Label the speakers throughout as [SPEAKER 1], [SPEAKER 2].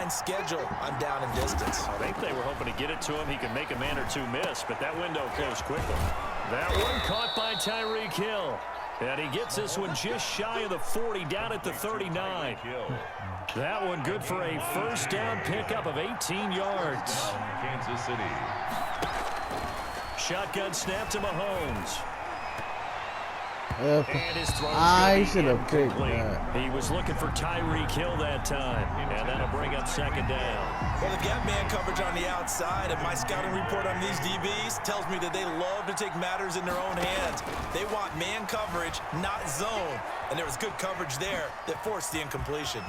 [SPEAKER 1] behind schedule on down and distance.
[SPEAKER 2] I think they were hoping to get it to him. He could make a man or two miss, but that window closed quickly. That one caught by Tyreek Hill. And he gets this one just shy of the 40, down at the 39. That one good for a first down pickup of 18 yards.
[SPEAKER 3] Kansas City.
[SPEAKER 2] Shotgun snap to Mahomes.
[SPEAKER 4] I should have picked that.
[SPEAKER 2] He was looking for Tyreek Hill that time, and that'll bring up second down.
[SPEAKER 1] Well, they've got man coverage on the outside, and my scouting report on these DBs tells me that they love to take matters in their own hands. They want man coverage, not zone, and there was good coverage there that forced the incompletion.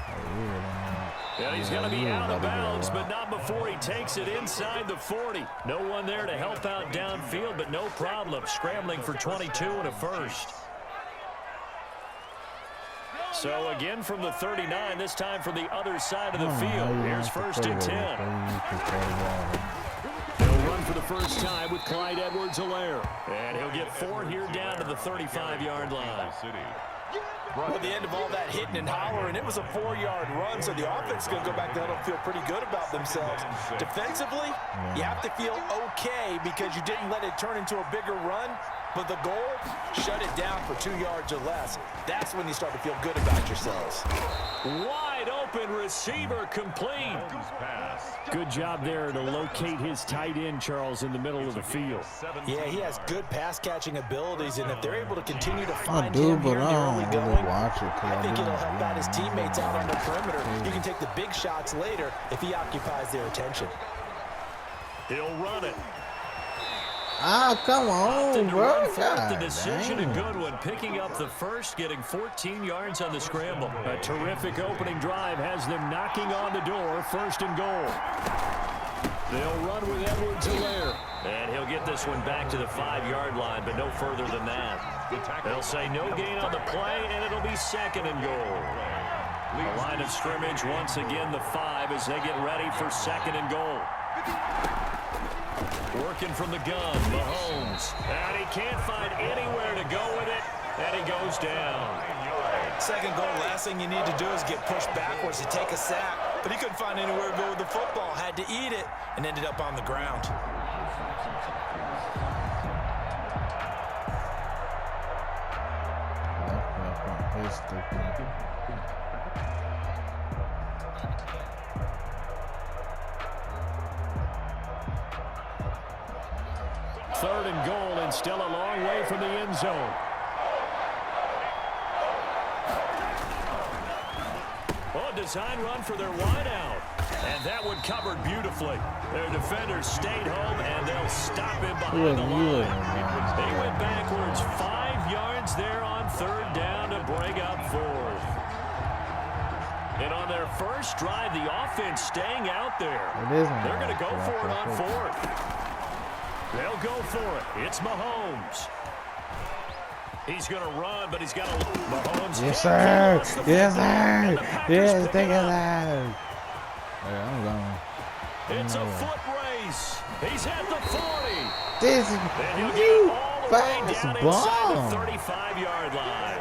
[SPEAKER 2] And he's going to be out of bounds, but not before he takes it inside the 40. No one there to help out downfield, but no problem. Scrambling for 22 and a first. So again from the 39, this time from the other side of the field. Here's first and 10. He'll run for the first time with Clyde Edwards-Helaire. And he'll get 4 here down to the 35-yard line.
[SPEAKER 1] At the end of all that hitting and hollering, it was a 4-yard run, so the offense is going to go back there and feel pretty good about themselves. Defensively, you have to feel okay because you didn't let it turn into a bigger run, but the goal, shut it down for 2 yards or less. That's when you start to feel good about yourselves.
[SPEAKER 2] Wide open receiver complete. Good job there to locate his tight end, Charles, in the middle of the field.
[SPEAKER 1] Yeah, he has good pass-catching abilities, and if they're able to continue to find him here in the early going, I think it'll help out his teammates out on the perimeter. You can take the big shots later if he occupies their attention.
[SPEAKER 2] He'll run it.
[SPEAKER 4] Oh, come on, bro.
[SPEAKER 2] The decision, a good one. Picking up the first, getting 14 yards on the scramble. A terrific opening drive has them knocking on the door. First and goal. They'll run with Edwards-Helaire. And he'll get this one back to the 5-yard line, but no further than that. They'll say no gain on the play, and it'll be second and goal. The line of scrimmage once again the 5 as they get ready for second and goal. Working from the gun, Mahomes. And he can't find anywhere to go with it, and he goes down.
[SPEAKER 1] Second goal, last thing you need to do is get pushed backwards to take a sack. But he couldn't find anywhere to go with the football, had to eat it, and ended up on the ground.
[SPEAKER 2] Third and goal, and still a long way from the end zone. Oh, design run for their wideout. And that one covered beautifully. Their defenders stayed home, and they'll stop him behind the line. They went backwards 5 yards there on third down to bring up fourth. And on their first drive, the offense staying out there. They're going to go for it on fourth. They'll go for it. It's Mahomes. He's going to run, but he's got a Mahomes.
[SPEAKER 4] Yes, sir. Yes, sir. Yes, take it out. I'm going.
[SPEAKER 2] It's a foot race. He's at the 40.
[SPEAKER 4] This is you fast ball.
[SPEAKER 2] The 35-yard line.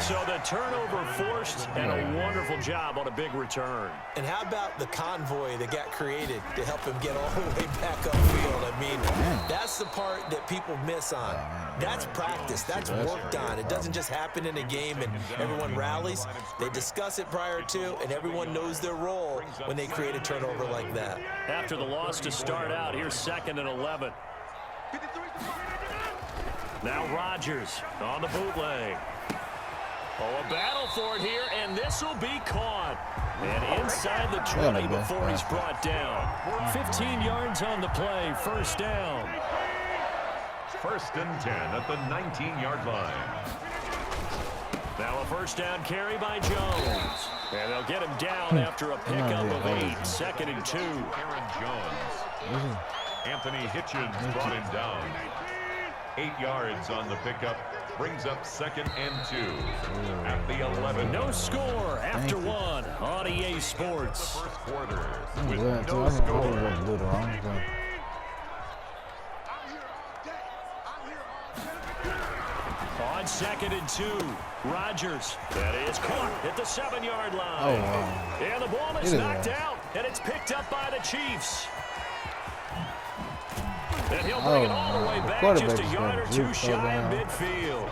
[SPEAKER 2] So the turnover forced, and a wonderful job on a big return.
[SPEAKER 1] And how about the convoy that got created to help him get all the way back upfield? I mean, that's the part that people miss on. That's practice. That's worked on. It doesn't just happen in a game and everyone rallies. They discuss it prior to, and everyone knows their role when they create a turnover like that.
[SPEAKER 2] After the loss to start out, here's second and 11. Now Rodgers on the bootleg. Oh, a battle for it here, and this will be caught. And inside the 20 before he's brought down. 15 yards on the play, first down.
[SPEAKER 3] First and 10 at the 19-yard line.
[SPEAKER 2] Now a first down carry by Jones. And they'll get him down after a pickup of 8, second and 2.
[SPEAKER 3] Aaron Jones. Anthony Hitchens brought him down. 8 yards on the pickup. Brings up second and 2 at the 11.
[SPEAKER 2] No score after one on EA Sports.
[SPEAKER 3] The first quarter with no score.
[SPEAKER 2] On second and 2, Rodgers. That is caught at the 7-yard line.
[SPEAKER 4] Oh, wow.
[SPEAKER 2] And the ball is knocked out. and it's picked up by the Chiefs. And he'll bring it all the way back just a yard or two shy of midfield.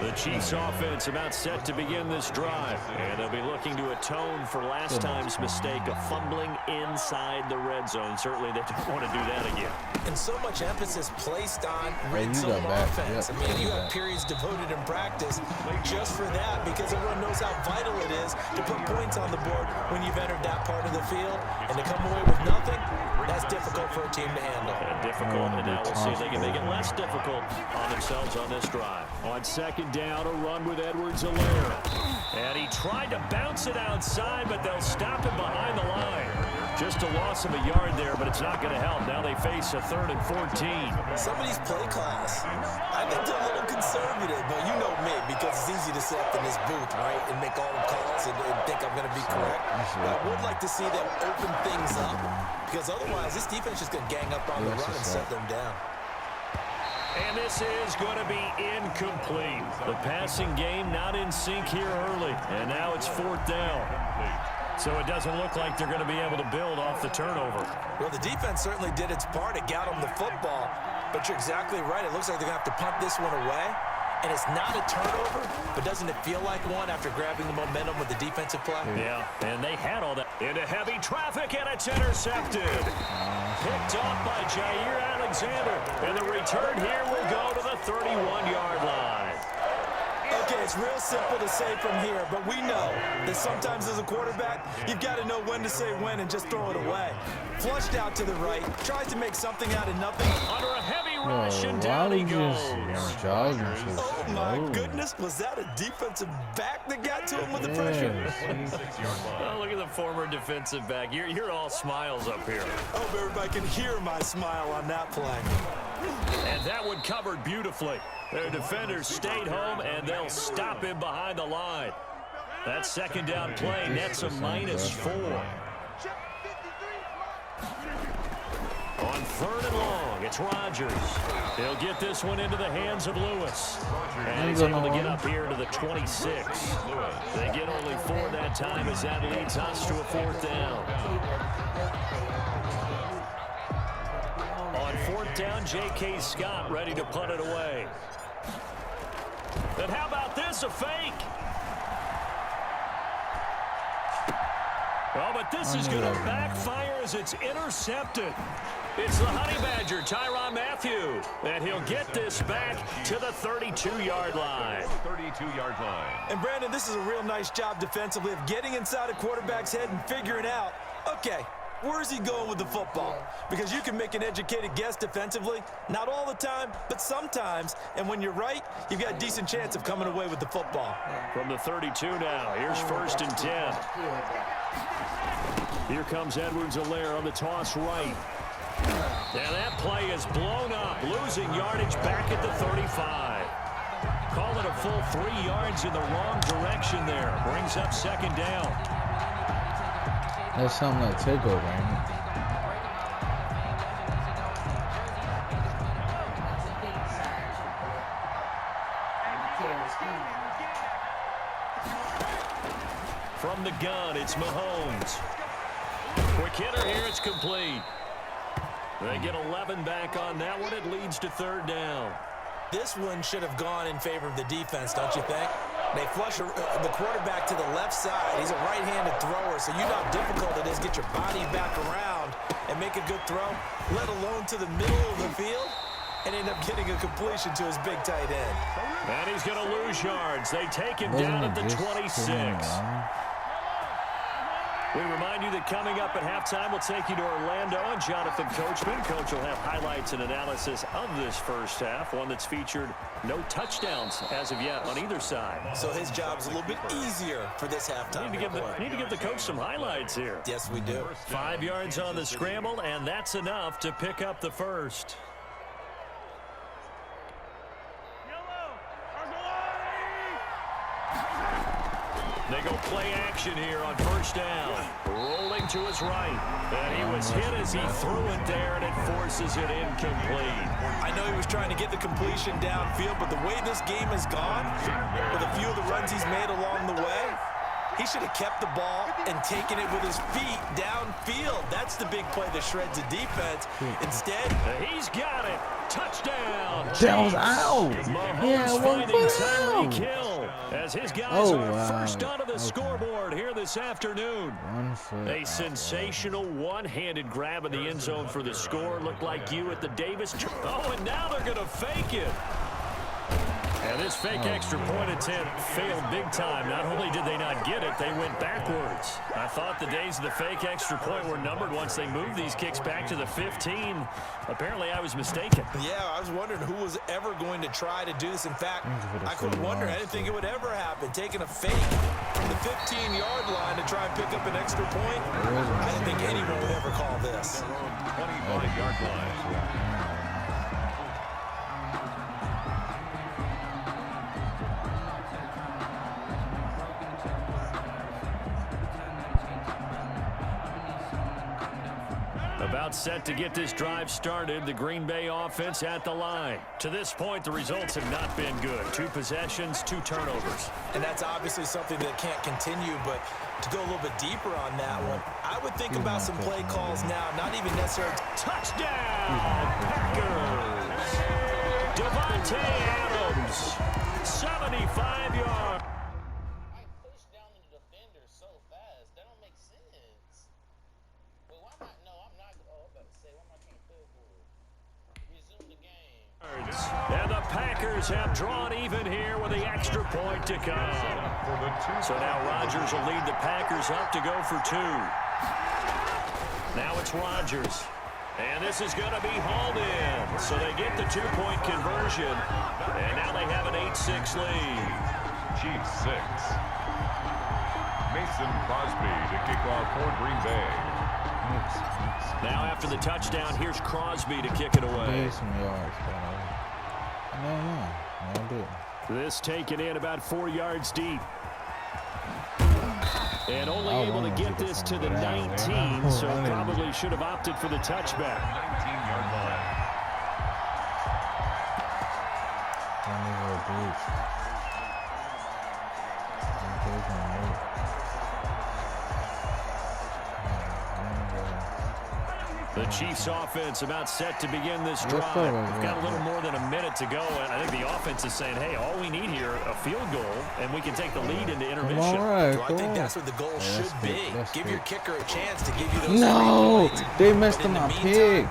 [SPEAKER 2] The Chiefs offense about set to begin this drive. And they'll be looking to atone for last time's mistake of fumbling inside the red zone. Certainly they don't want to do that again.
[SPEAKER 1] And so much emphasis placed on red zone offense. I mean, you have periods devoted in practice just for that because everyone knows how vital it is to put points on the board when you've entered that part of the field. And to come away with nothing, that's difficult for a team to handle.
[SPEAKER 2] Difficult, and now we'll see if they can make it less difficult on themselves on this drive. On second down, a run with Edwards-Helaire. And he tried to bounce it outside, but they'll stop him behind the line. Just a loss of a yard there, but it's not going to help. Now they face a 3rd and 14.
[SPEAKER 1] Somebody's play calls. I think they're a little conservative, but you know me, because it's easy to sit up in this booth, right, and make all the calls and think I'm going to be correct. But I would like to see them open things up, because otherwise this defense is going to gang up on the run and set them down.
[SPEAKER 2] And this is going to be incomplete. The passing game not in sync here early. And now it's 4th down. So it doesn't look like they're going to be able to build off the turnover.
[SPEAKER 1] Well, the defense certainly did its part. It got them the football. But you're exactly right. It looks like they're going to have to punt this one away. And it's not a turnover, but doesn't it feel like one after grabbing the momentum with the defensive play?
[SPEAKER 2] Yeah, and they had all that. Into heavy traffic, and it's intercepted. Picked off by Jair Alexander. And the return here will go to the 31-yard line.
[SPEAKER 1] Okay, it's real simple to say from here, but we know that sometimes as a quarterback, you've got to know when to say when and just throw it away. Flushed out to the right, tries to make something out of nothing.
[SPEAKER 2] Under a heavy rush, and down he goes.
[SPEAKER 1] Oh, my goodness. Was that a defensive back that got to him with the pressure?
[SPEAKER 2] Oh, look at the former defensive back. You're all smiles up here.
[SPEAKER 1] I hope everybody can hear my smile on that play.
[SPEAKER 2] And that one covered beautifully. Their defenders stayed home, and they'll stop him behind the line. That second down play nets a -4. On 3rd and long, it's Rodgers. He'll get this one into the hands of Lewis. And he's able to get up here to the 26. They get only 4 that time as that leads us to a 4th down. On 4th down, J.K. Scott ready to punt it away. And how about this, a fake? Oh, but this is going to backfire as it's intercepted. It's the Honey Badger, Tyrann Mathieu. And he'll get this back to the 32-yard line.
[SPEAKER 3] 32-yard line.
[SPEAKER 1] And, Brandon, this is a real nice job defensively of getting inside a quarterback's head and figuring out, okay, where's he going with the football? Because you can make an educated guess defensively. Not all the time, but sometimes. And when you're right, you've got a decent chance of coming away with the football.
[SPEAKER 2] From the 32 now, here's 1st and 10. Here comes Edwards-Helaire on the toss right. And that play is blown up, losing yardage back at the 35. Call it a full 3 yards in the wrong direction there. Brings up 2nd down.
[SPEAKER 4] That's something like takeover, ain't it?
[SPEAKER 2] From the gun, it's Mahomes. Quick hitter here, it's complete. They get 11 back on that one. It leads to 3rd down.
[SPEAKER 1] This one should have gone in favor of the defense, don't you think? They flush the quarterback to the left side. He's a right-handed thrower, so you know how difficult it is to get your body back around and make a good throw, let alone to the middle of the field, and end up getting a completion to his big tight end.
[SPEAKER 2] And he's going to lose yards. They take him down at the 26. We remind you that coming up at halftime, we'll take you to Orlando and Jonathan Coachman. Coach will have highlights and analysis of this first half, one that's featured no touchdowns as of yet on either side.
[SPEAKER 1] So his job's a little bit easier for this halftime.
[SPEAKER 2] Need to give the coach some highlights here.
[SPEAKER 1] Yes, we do.
[SPEAKER 2] 5 yards on the scramble, and that's enough to pick up the first. They go play action here on 1st down. Rolling to his right. And he was hit as he threw it there, and it forces it incomplete.
[SPEAKER 1] I know he was trying to get the completion downfield, but the way this game has gone, with a few of the runs he's made along the way, He should have kept the ball and taken it with his feet downfield. That's the big play that shreds the defense. Instead,
[SPEAKER 2] he's got it. Touchdown.
[SPEAKER 4] That was out.
[SPEAKER 2] Mahomes finding Tyreek Hill as his guys are first onto the scoreboard here this afternoon. A sensational one-handed grab in the end zone for the score. Looked like you at the Davis. Oh, and now they're going to fake it. And this fake extra point attempt failed big time. Not only did they not get it, they went backwards. I thought the days of the fake extra point were numbered once they moved these kicks back to the 15. Apparently, I was mistaken.
[SPEAKER 1] Yeah, I was wondering who was ever going to try to do this. In fact, I couldn't wonder. I didn't think it would ever happen. Taking a fake from the 15-yard line to try and pick up an extra point, I didn't think anyone would ever call this.
[SPEAKER 3] 25-yard line.
[SPEAKER 2] About set to get this drive started, the Green Bay offense at the line. To this point, the results have not been good. 2 possessions, 2 turnovers.
[SPEAKER 1] And that's obviously something that can't continue, but to go a little bit deeper on that one, I would think about some play calls now, not even necessarily.
[SPEAKER 2] Touchdown, Packers! Devontae Adams, 75 yards. And the Packers have drawn even here with the extra point to come. So now Rodgers will lead the Packers up to go for 2. Now it's Rodgers. And this is going to be hauled in. So they get the 2-point conversion. And now they have an 8-6 lead.
[SPEAKER 3] Chiefs 6. Mason Crosby to kick off for Green Bay.
[SPEAKER 2] Now after the touchdown, here's Crosby to kick it away. This taken in about 4 yards deep. And only able to get this to the 19, so probably should have opted for the touchback.
[SPEAKER 3] 19-yard line.
[SPEAKER 2] The Chiefs offense about set to begin this drive. We've got a little more than a minute to go, and I think the offense is saying, hey, all we need here, a field goal, and we can take the lead into intermission.
[SPEAKER 1] I think that's what the goal should be. Give your kicker a chance to give you those.
[SPEAKER 4] No, they messed up my pick.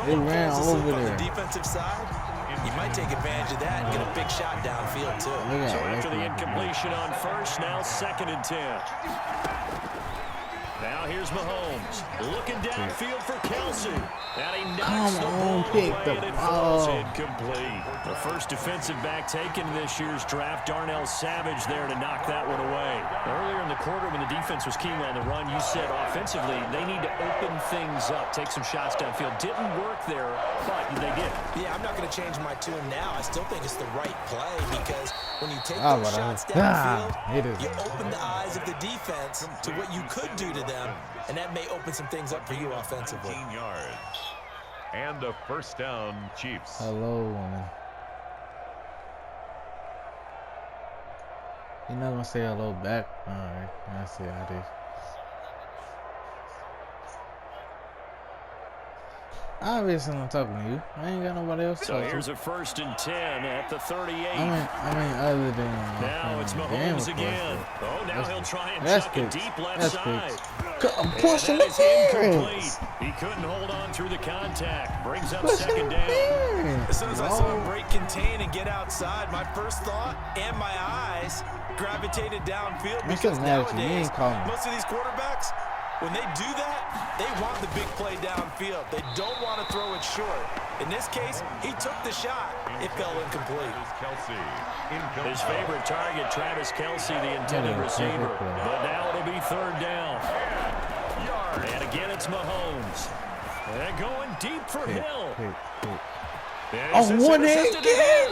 [SPEAKER 1] They ran over there. On the defensive side, you might take advantage of that and get a big shot downfield, too.
[SPEAKER 2] So after the incompletion on first, now 2nd and 10. Now here's Mahomes looking downfield for Kelsey. And he knocks the ball away and it falls incomplete. The first defensive back taken in this year's draft, Darnell Savage there to knock that one away. Earlier in the quarter when the defense was keying on the run, you said offensively they need to open things up, take some shots downfield. Didn't work there, but they did.
[SPEAKER 1] Yeah, I'm not going to change my tune now. I still think it's the right play because when you take those shots downfield, you open the eyes of the defense to what you could do to them, and that may open some things up for you offensively.
[SPEAKER 3] 15 yards. And a first down, Chiefs.
[SPEAKER 4] Hello, woman. You're not going to say hello back? Alright, I see how it is. Obviously, I'm talking to you. I ain't got nobody else.
[SPEAKER 2] So here's a 1st and 10 at the 38.
[SPEAKER 4] I mean, other than
[SPEAKER 2] now it's Mahomes again. Oh, now he'll try and chuck it deep left side.
[SPEAKER 4] I'm pushing the
[SPEAKER 2] incomplete. He couldn't hold on through the contact. Brings up 2nd down.
[SPEAKER 1] As soon as I saw him break contain and get outside, my first thought and my eyes gravitated downfield because nowadays most of these quarterbacks, when they do that, they want the big play downfield. They don't want to throw it short. In this case, he took the shot. It fell incomplete.
[SPEAKER 2] His favorite target, Travis Kelce, the intended receiver. But now it'll be 3rd down. And again, it's Mahomes. And going deep for Hill.
[SPEAKER 4] Oh, 1-8 again!